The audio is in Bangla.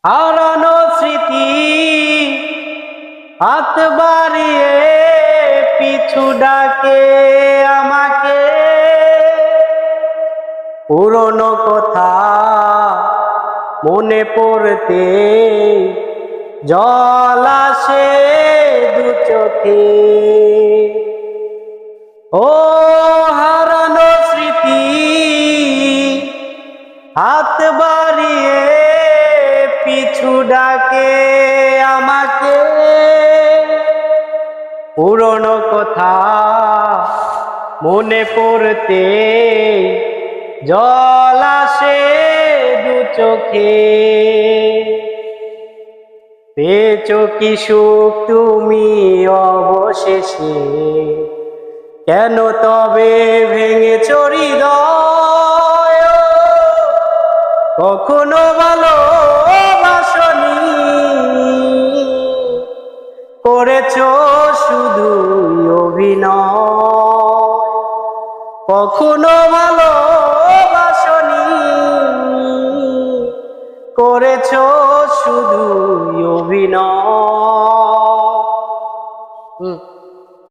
হারানো স্মৃতি হাত বাড়িয়ে পিছু ডাকে আমাকে, পুরনো কথা মনে পড়তে জল আসে দু চোখে। ও হারানো স্মৃতি হাত বাড়িয়ে পিছু ডাকে আমাকে, পুরনো কথা মনে পড়তে জল আসে দু চোখে। পেয়েছো কি সুখ তুমি অবশেষে, কেন তবে ভেঙেছো হৃদয়? কখনো ভালোবাসনি, করেছো শুধু অভিনয়। কখনো ভালোবাসনি, করেছো শুধু অভিনয়।